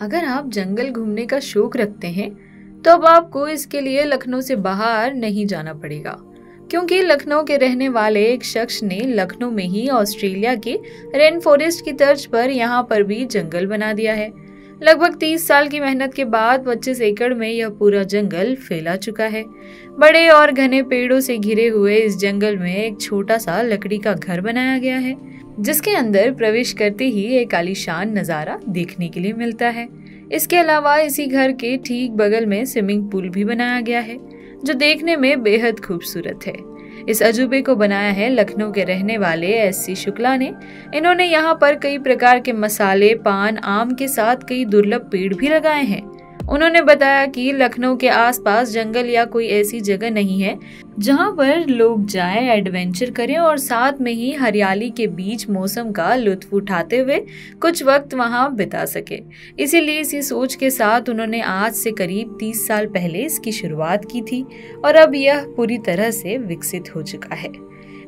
अगर आप जंगल घूमने का शौक रखते हैं तो अब आपको इसके लिए लखनऊ से बाहर नहीं जाना पड़ेगा, क्योंकि लखनऊ के रहने वाले एक शख्स ने लखनऊ में ही ऑस्ट्रेलिया के रेन फॉरेस्ट की तर्ज पर यहाँ पर भी जंगल बना दिया है। लगभग 30 साल की मेहनत के बाद 25 एकड़ में यह पूरा जंगल फैला चुका है। बड़े और घने पेड़ों से घिरे हुए इस जंगल में एक छोटा सा लकड़ी का घर बनाया गया है, जिसके अंदर प्रवेश करते ही एक आलीशान नजारा देखने के लिए मिलता है। इसके अलावा इसी घर के ठीक बगल में स्विमिंग पूल भी बनाया गया है, जो देखने में बेहद खूबसूरत है। इस अजूबे को बनाया है लखनऊ के रहने वाले एससी शुक्ला ने। इन्होंने यहाँ पर कई प्रकार के मसाले, पान, आम के साथ कई दुर्लभ पेड़ भी लगाए हैं। उन्होंने बताया कि लखनऊ के आसपास जंगल या कोई ऐसी जगह नहीं है जहां पर लोग जाएं, एडवेंचर करें और साथ में ही हरियाली के बीच मौसम का लुत्फ उठाते हुए कुछ वक्त वहां बिता सके। इसीलिए इसी सोच के साथ उन्होंने आज से करीब 30 साल पहले इसकी शुरुआत की थी और अब यह पूरी तरह से विकसित हो चुका है।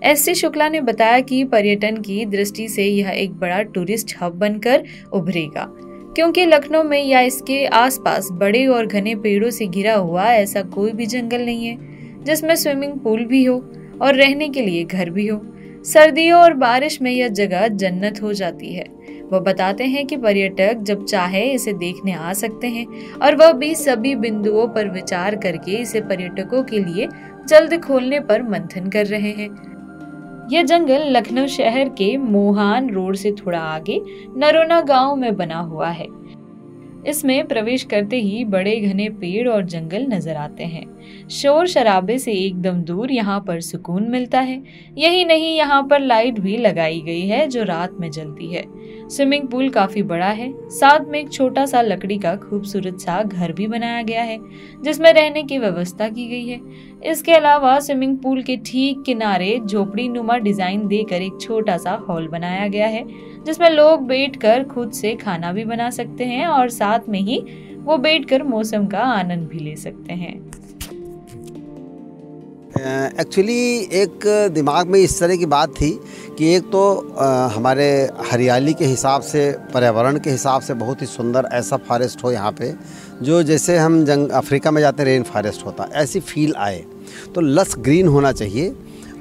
एससी शुक्ला ने बताया कि पर्यटन की दृष्टि से यह एक बड़ा टूरिस्ट हब बनकर उभरेगा, क्योंकि लखनऊ में या इसके आसपास बड़े और घने पेड़ों से घिरा हुआ ऐसा कोई भी जंगल नहीं है जिसमें स्विमिंग पूल भी हो और रहने के लिए घर भी हो। सर्दियों और बारिश में यह जगह जन्नत हो जाती है। वह बताते हैं कि पर्यटक जब चाहे इसे देखने आ सकते हैं और वह भी सभी बिंदुओं पर विचार करके इसे पर्यटकों के लिए जल्द खोलने पर मंथन कर रहे हैं। यह जंगल लखनऊ शहर के मोहान रोड से थोड़ा आगे नरोना गांव में बना हुआ है। इसमें प्रवेश करते ही बड़े घने पेड़ और जंगल नजर आते हैं। शोर शराबे से एकदम दूर यहाँ पर सुकून मिलता है। यही नहीं, यहाँ पर लाइट भी लगाई गई है जो रात में जलती है। स्विमिंग पूल काफी बड़ा है। साथ में एक छोटा सा लकड़ी का खूबसूरत सा घर भी बनाया गया है जिसमें रहने की व्यवस्था की गई है। इसके अलावा स्विमिंग पूल के ठीक किनारे झोपड़ी नुमा डिजाइन देकर एक छोटा सा हॉल बनाया गया है जिसमें लोग बैठकर खुद से खाना भी बना सकते हैं और साथ में ही वो बैठकर मौसम का आनंद भी ले सकते हैं। एक्चुअली एक दिमाग में इस तरह की बात थी कि एक तो हमारे हरियाली के हिसाब से, पर्यावरण के हिसाब से बहुत ही सुंदर ऐसा फॉरेस्ट हो यहाँ पे, जो जैसे हम अफ्रीका में जाते हैं रेन फॉरेस्ट होता, ऐसी फील आए। तो लस ग्रीन होना चाहिए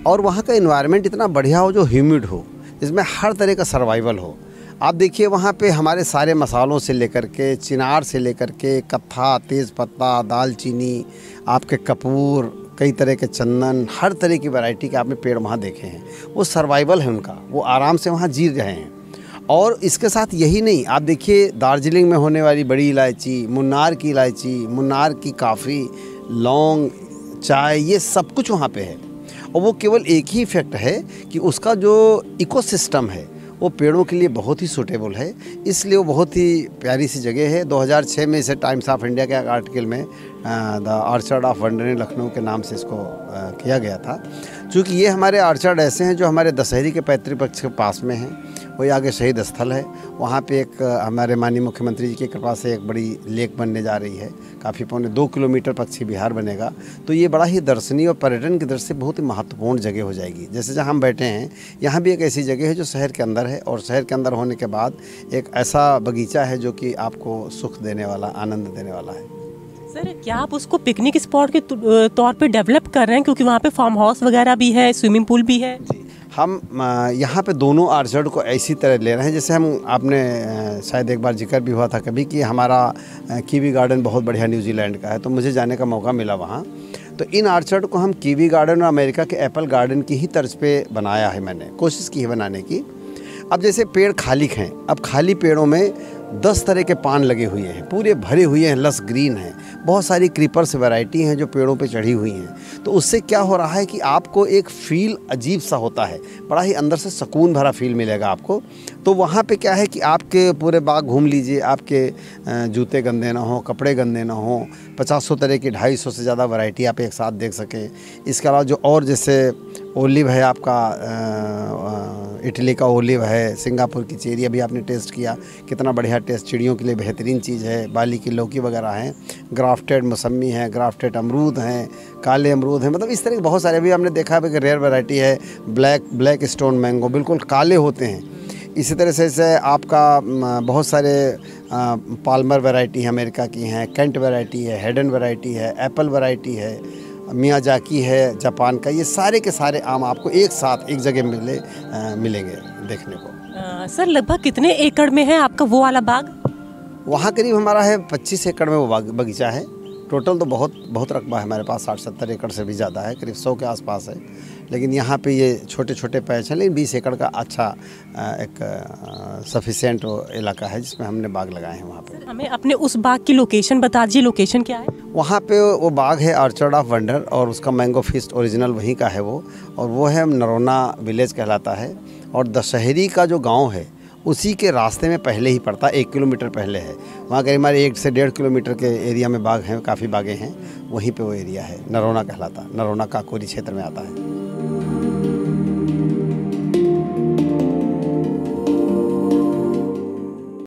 और वहाँ का एनवायरनमेंट इतना बढ़िया हो जो ह्यूमिड हो, इसमें हर तरह का सर्वाइवल हो। आप देखिए वहाँ पे हमारे सारे मसालों से लेकर के, चिनार से लेकर के, कत्था, तेज़पत्ता, दालचीनी, आपके कपूर, कई तरह के चंदन, हर तरह की वैरायटी के आपने पेड़ वहाँ देखे हैं। वो सर्वाइवल है उनका, वो आराम से वहाँ जी रहे हैं। और इसके साथ यही नहीं, आप देखिए दार्जिलिंग में होने वाली बड़ी इलायची, मुन्नार की इलायची, मुन्नार की काफ़ी, लौंग, चाय, ये सब कुछ वहाँ पे है। और वो केवल एक ही इफ़ेक्ट है कि उसका जो इकोसिस्टम है वो पेड़ों के लिए बहुत ही सूटेबल है, इसलिए वो बहुत ही प्यारी सी जगह है। 2006 में इसे टाइम्स ऑफ इंडिया के आर्टिकल में the orchard of wonder in Lucknow के नाम से इसको किया गया था। क्योंकि ये हमारे ऑर्चर्ड ऐसे हैं जो हमारे दशहरी के पैतृक पक्ष के पास में हैं। वही आगे शहीद स्थल है, वहाँ पे एक हमारे माननीय मुख्यमंत्री जी की कृपा से एक बड़ी लेक बनने जा रही है, काफ़ी 2 किलोमीटर पक्षी विहार बनेगा। तो ये बड़ा ही दर्शनीय और पर्यटन की दृष्टि से बहुत ही महत्वपूर्ण जगह हो जाएगी। जैसे जहाँ हम बैठे हैं, यहाँ भी एक ऐसी जगह है जो शहर के अंदर है, और शहर के अंदर होने के बाद एक ऐसा बगीचा है जो कि आपको सुख देने वाला, आनंद देने वाला है। सर, क्या आप उसको पिकनिक स्पॉट के तौर पे डेवलप कर रहे हैं, क्योंकि वहाँ पे फार्म हाउस वगैरह भी है, स्विमिंग पूल भी है? जी, हम यहाँ पे दोनों ऑर्चर्ड को ऐसी तरह ले रहे हैं जैसे हम, आपने शायद एक बार जिक्र भी हुआ था कभी कि हमारा कीवी गार्डन बहुत बढ़िया न्यूजीलैंड का है, तो मुझे जाने का मौका मिला वहाँ। तो इन ऑर्चर्ड को हम कीवी गार्डन और अमेरिका के एप्पल गार्डन की ही तर्ज पे बनाया है, मैंने कोशिश की है बनाने की। अब जैसे पेड़ खाली हैं, अब खाली पेड़ों में 10 तरह के पान लगे हुए हैं, पूरे भरे हुए हैं, लस ग्रीन हैं, बहुत सारी क्रीपर्स वैरायटी हैं जो पेड़ों पे चढ़ी हुई हैं। तो उससे क्या हो रहा है कि आपको एक फ़ील अजीब सा होता है, बड़ा ही अंदर से सुकून भरा फील मिलेगा आपको। तो वहाँ पे क्या है कि आपके पूरे बाग घूम लीजिए, आपके जूते गंदे ना हो, कपड़े गंदे ना हो, 50 तरह की 250 से ज़्यादा वैरायटी आप एक साथ देख सकें। इसके अलावा जो और जैसे ओलिव है आपका, इटली का ओलिव है, सिंगापुर की चेरी अभी आपने टेस्ट किया, कितना बढ़िया टेस्ट, चिड़ियों के लिए बेहतरीन चीज़ है। बाली की लौकी वगैरह हैं, ग्राफ्टेड मौसमी है, ग्राफ्टेड अमरूद हैं, काले अमरूद हैं, मतलब इस तरह के बहुत सारे। अभी हमने देखा है कि रेयर वैरायटी है ब्लैक स्टोन मैंगो, बिल्कुल काले होते हैं। इसी तरह से आपका बहुत सारे पाल्मर वैरायटी है, अमेरिका की हैं, कैंट वैरायटी है, हेडन वैरायटी है, एप्पल वैरायटी है, मियाजाकी है जापान का। ये सारे के सारे आम आपको एक साथ एक जगह मिलेंगे देखने को। सर लगभग कितने एकड़ में है आपका वो वाला बाग? वहाँ करीब हमारा है 25 एकड़ में वो बगीचा है। टोटल तो बहुत रकबा है हमारे पास, 60-70 एकड़ से भी ज़्यादा है, करीब 100 के आसपास है। लेकिन यहाँ पे ये छोटे छोटे पैच हैं, लेकिन 20 एकड़ का अच्छा एक सफिशिएंट इलाका है जिसमें हमने बाग लगाए हैं। वहाँ पे हमें अपने उस बाग की लोकेशन बता दीजिए, लोकेशन क्या है? वहाँ पे वो बाग है ऑर्चर्ड ऑफ वंडर, और उसका मैंगो फीस्ट ओरिजिनल वहीं का है वो, और वो है नरोना विलेज कहलाता है। और दशहरी का जो गाँव है उसी के रास्ते में पहले ही पड़ता है, 1 किलोमीटर पहले है। वहाँ करीब हमारे 1 से 1.5 किलोमीटर के एरिया में बाग हैं, काफ़ी बागें हैं, वहीं पे वो एरिया है, नरोना कहलाता, नरोना काकोरी क्षेत्र में आता है।